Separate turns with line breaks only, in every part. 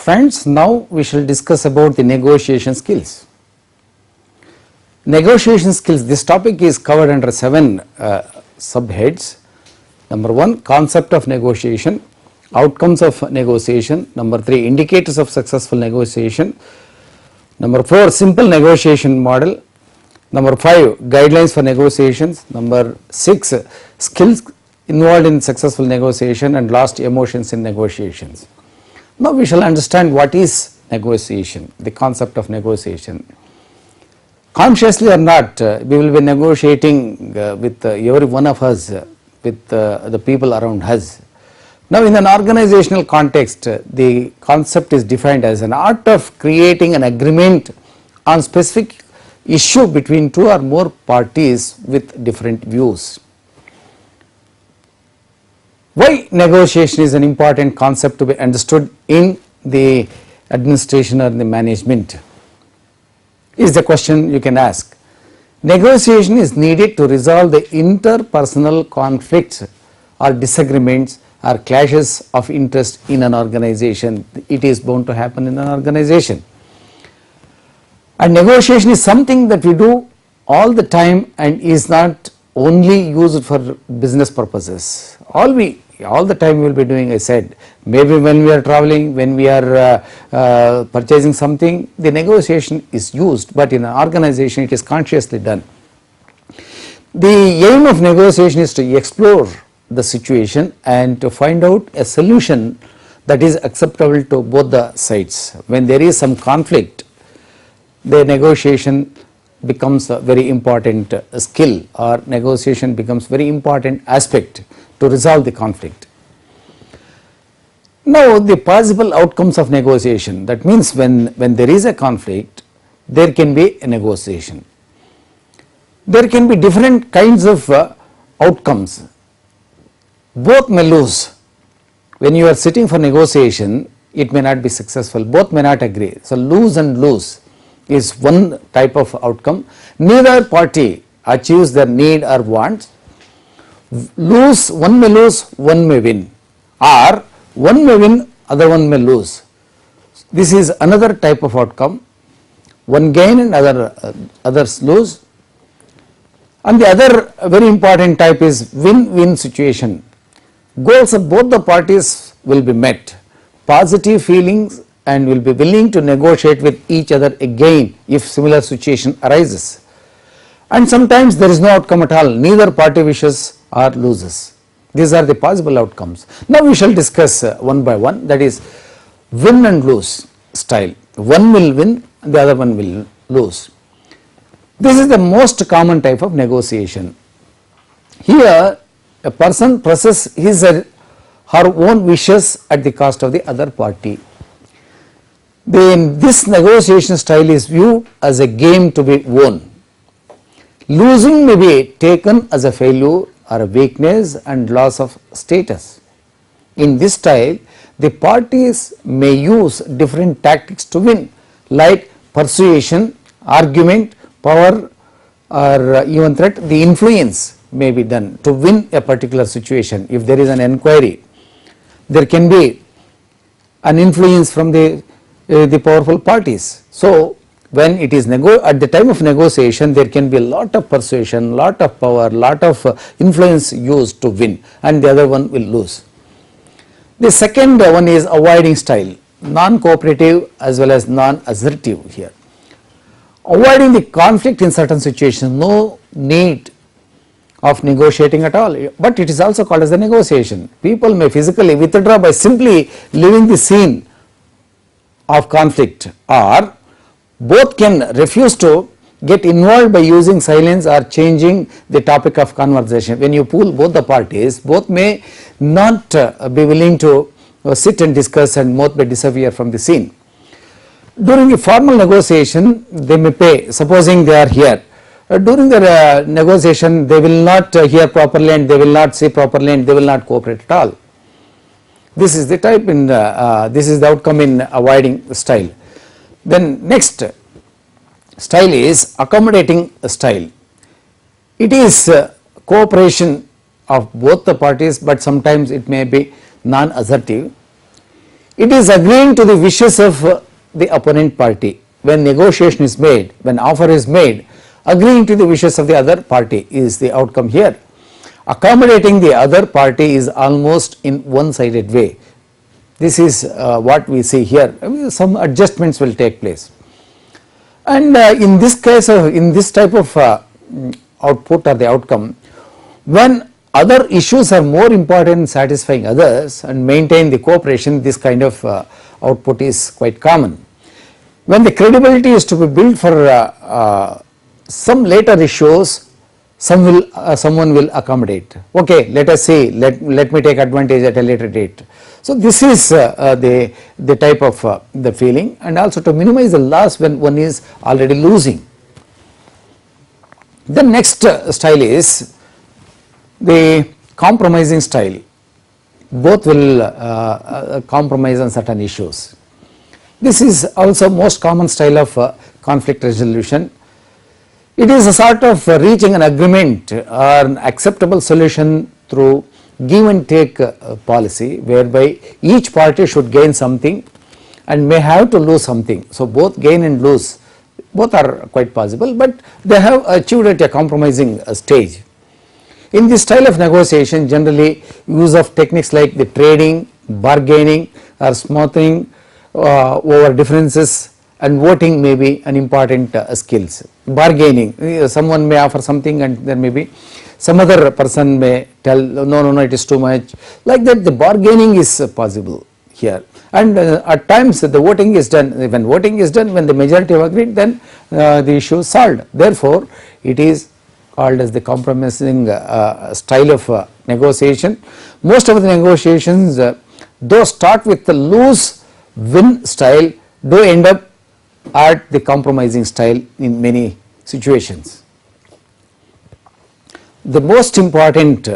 Friends, now we shall discuss about the negotiation skills. Negotiation skills, this topic is covered under 7 subheads. Number 1, concept of negotiation, outcomes of negotiation. Number 3, indicators of successful negotiation. Number 4, simple negotiation model. Number 5, guidelines for negotiations. Number 6, skills involved in successful negotiation, and last, emotions in negotiations. Now we shall understand what is negotiation, the concept of negotiation. Consciously or not, we will be negotiating with every one of us, with the people around us. Now in an organizational context, the concept is defined as an art of creating an agreement on specific issue between 2 or more parties with different views. Why negotiation is an important concept to be understood in the administration or the management is the question you can ask. Negotiation is needed to resolve the interpersonal conflicts or disagreements or clashes of interest in an organization. It is bound to happen in an organization. And negotiation is something that we do all the time and is not only used for business purposes. All the time we will be doing, I said, maybe when we are traveling, when we are purchasing something, the negotiation is used, but in an organization it is consciously done. The aim of negotiation is to explore the situation and to find out a solution that is acceptable to both the sides. When there is some conflict, the negotiation becomes a very important skill, or negotiation becomes very important aspect to resolve the conflict. Now the possible outcomes of negotiation, that means when there is a conflict, there can be a negotiation. There can be different kinds of outcomes. Both may lose. When you are sitting for negotiation, it may not be successful, both may not agree. So lose and lose is one type of outcome. Neither party achieves their need or wants. Lose, one may lose, one may win, or one may win, other one may lose. This is another type of outcome. One gain and others lose. And the other very important type is win-win situation. Goals of both the parties will be met. Positive feelings and will be willing to negotiate with each other again if similar situation arises. And sometimes there is no outcome at all, neither party wishes or loses. These are the possible outcomes. Now we shall discuss one by one, that is win and lose style. One will win, the other one will lose. This is the most common type of negotiation. Here a person presses his or her own wishes at the cost of the other party. Then this negotiation style is viewed as a game to be won. Losing may be taken as a failure or a weakness and loss of status. In this style, the parties may use different tactics to win, like persuasion, argument, power, or even threat. The influence may be done to win a particular situation. If there is an enquiry, there can be an influence from the powerful parties. So when it is at the time of negotiation, there can be a lot of persuasion, lot of power, lot of influence used to win, and the other one will lose. The second one is avoiding style, non-cooperative as well as non-assertive here. Avoiding the conflict in certain situations, no need of negotiating at all, but it is also called as a negotiation. People may physically withdraw by simply leaving the scene of conflict, or both can refuse to get involved by using silence or changing the topic of conversation. When you pool both the parties, both may not be willing to sit and discuss, and both may disappear from the scene. During a formal negotiation, they may pay, supposing they are here. During the negotiation, they will not hear properly, and they will not see properly, and they will not cooperate at all. This is the type in this is the outcome in avoiding style. Then next style is accommodating style. It is cooperation of both the parties, but sometimes it may be non-assertive. It is agreeing to the wishes of the opponent party. When negotiation is made, when offer is made, agreeing to the wishes of the other party is the outcome here. Accommodating the other party is almost in one-sided way. This is what we see here. Some adjustments will take place. And in this case, in this type of output or the outcome, when other issues are more important in satisfying others and maintain the cooperation, this kind of output is quite common. When the credibility is to be built for some later issues, someone will accommodate. Okay, let us see, let me take advantage at a later date. So this is the type of the feeling, and also to minimize the loss when one is already losing. The next style is the compromising style. Both will compromise on certain issues. This is also most common style of conflict resolution. It is a sort of reaching an agreement or an acceptable solution through give and take policy, whereby each party should gain something and may have to lose something. So both gain and lose, both are quite possible, but they have achieved at a compromising stage. In this style of negotiation, generally use of techniques like the trading, bargaining or smoothing over differences, and voting may be an important skills. Bargaining, someone may offer something and there may be some other person may tell no it is too much, like that the bargaining is possible here. And at times the voting is done. When voting is done, when the majority have agreed, then the issue is solved. Therefore it is called as the compromising style of negotiation. Most of the negotiations though start with the lose win style, do end up at the compromising style in many situations. The most important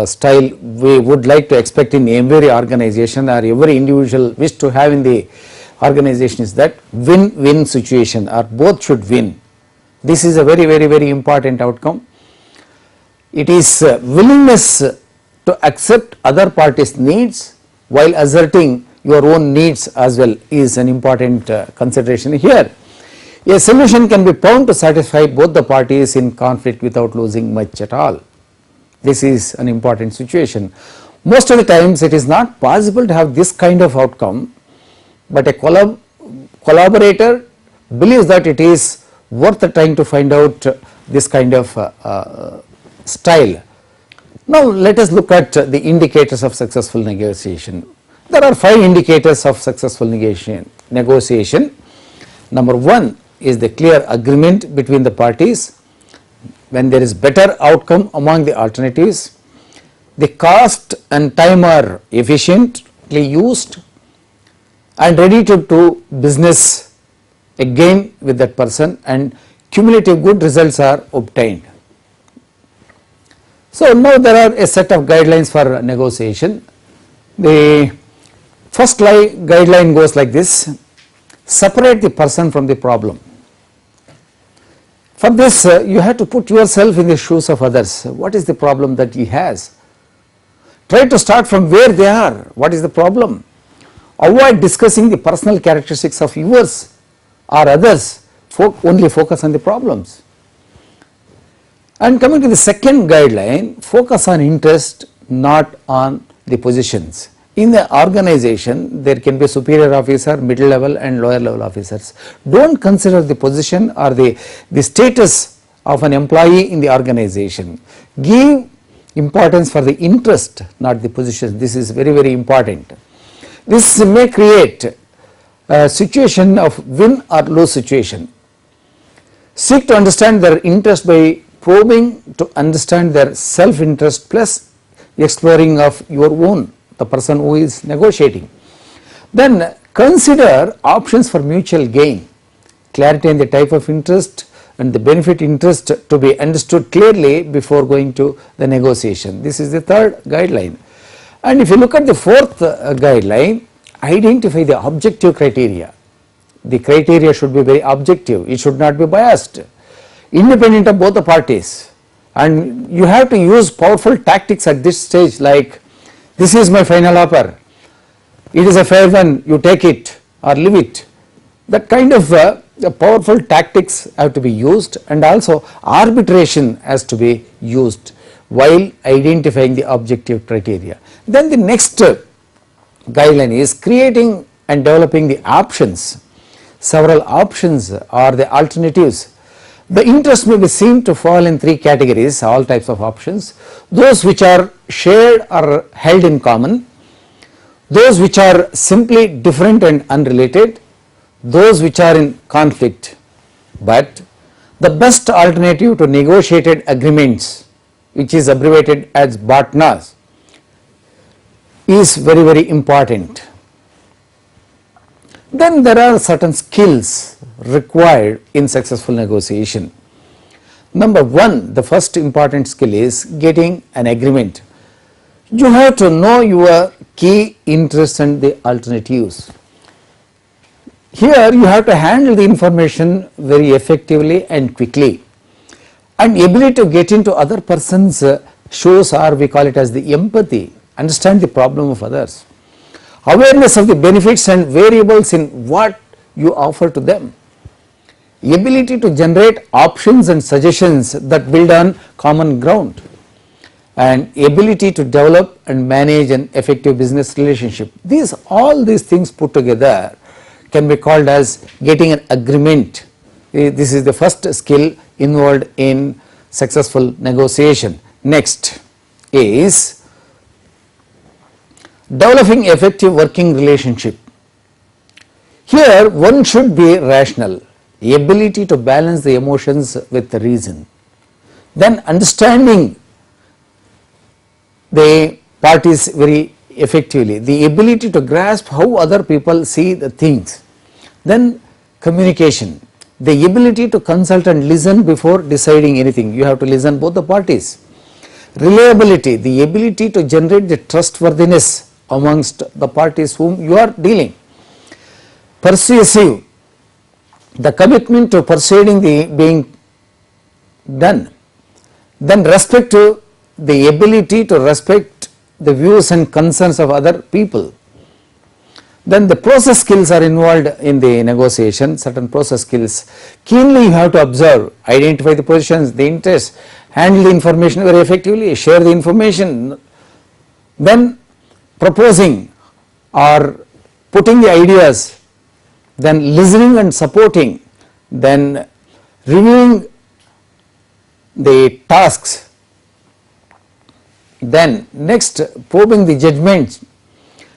style we would like to expect in every organization or every individual wish to have in the organization is that win-win situation, or both should win. This is a very important outcome. It is willingness to accept other parties' needs while asserting your own needs as well is an important consideration here. A solution can be found to satisfy both the parties in conflict without losing much at all. This is an important situation. Most of the times it is not possible to have this kind of outcome, but a collaborator believes that it is worth trying to find out this kind of style. Now let us look at the indicators of successful negotiation. There are 5 indicators of successful negotiation. Number 1 is the clear agreement between the parties. When there is better outcome among the alternatives, the cost and time are efficiently used and ready to do business again with that person, and cumulative good results are obtained. So now there are a set of guidelines for negotiation. The first guideline goes like this: separate the person from the problem. For this you have to put yourself in the shoes of others. What is the problem that he has? Try to start from where they are. What is the problem? Avoid discussing the personal characteristics of yours or others. Only focus on the problems. And coming to the second guideline, focus on interest, not on the positions. In the organization, there can be a superior officer, middle level and lower level officers. Don't consider the position or the status of an employee in the organization. Give importance for the interest, not the position. This is very important. This may create a situation of win or lose situation. Seek to understand their interest by probing to understand their self-interest plus exploring of your own, the person who is negotiating. Then consider options for mutual gain. Clarity in the type of interest and the benefit interest to be understood clearly before going to the negotiation. This is the third guideline. And if you look at the fourth guideline, identify the objective criteria. The criteria should be very objective. It should not be biased, independent of both the parties. And you have to use powerful tactics at this stage, like this is my final offer. it is a fair one, you take it or leave it. That kind of powerful tactics have to be used, and also arbitration has to be used while identifying the objective criteria. Then the next guideline is creating and developing the options. Several options or the alternatives. The interest may be seen to fall in three categories, all types of options: those which are shared or held in common, those which are simply different and unrelated, those which are in conflict. But the best alternative to negotiated agreements, which is abbreviated as BATNAs, is very, very important. Then there are certain skills required in successful negotiation. Number one, the first important skill is getting an agreement. You have to know your key interests and the alternatives. Here you have to handle the information very effectively and quickly, and ability to get into other person's shoes, or we call it as the empathy, understand the problem of others, awareness of the benefits and variables in what you offer to them, ability to generate options and suggestions that build on common ground, and ability to develop and manage an effective business relationship. All these things put together can be called as getting an agreement. This is the first skill involved in successful negotiation. Next is developing effective working relationship. Here one should be rational, ability to balance the emotions with the reason, then understanding the parties very effectively, the ability to grasp how other people see the things, then communication, the ability to consult and listen before deciding anything. You have to listen both the parties. Reliability, the ability to generate the trustworthiness amongst the parties whom you are dealing. Persuasive, the commitment to persuading the being done. Then respect, to the ability to respect the views and concerns of other people. Then the process skills are involved in the negotiation, certain process skills. Keenly you have to observe, identify the positions, the interests, handle the information very effectively, share the information, then proposing or putting the ideas, then listening and supporting, then reviewing the tasks, then next probing the judgments,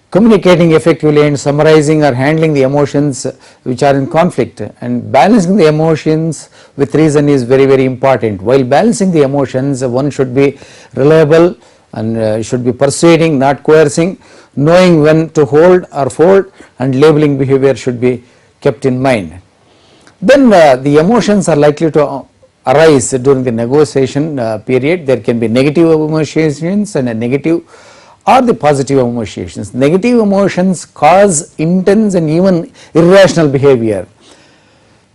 communicating effectively and summarizing or handling the emotions which are in conflict, and balancing the emotions with reason is very, very important. While balancing the emotions, one should be reliable and should be persuading, not coercing, knowing when to hold or fold, and labeling behavior should be kept in mind. Then the emotions are likely to arise during the negotiation period. There can be negative emotions and a negative or the positive emotions. Negative emotions cause intense and even irrational behavior.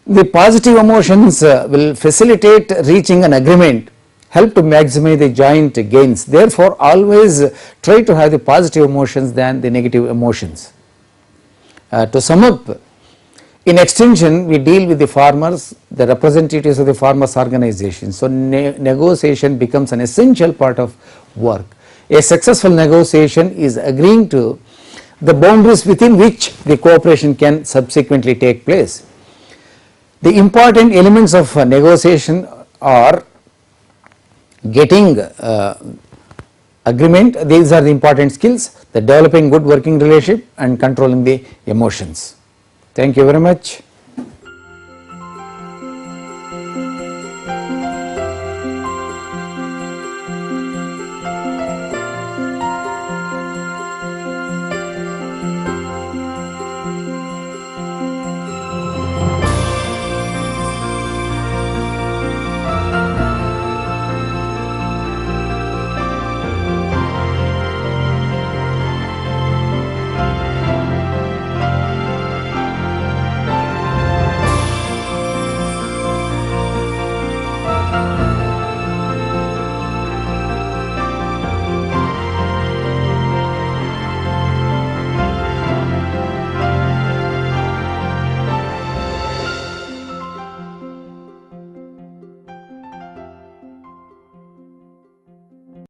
The positive emotions will facilitate reaching an agreement, help to maximize the joint gains. Therefore, always try to have the positive emotions than the negative emotions. To sum up, in extension, we deal with the farmers, the representatives of the farmers organization. So, negotiation becomes an essential part of work. A successful negotiation is agreeing to the boundaries within which the cooperation can subsequently take place. The important elements of negotiation are getting agreement, these are the important skills, the developing good working relationship and controlling the emotions. Thank you very much.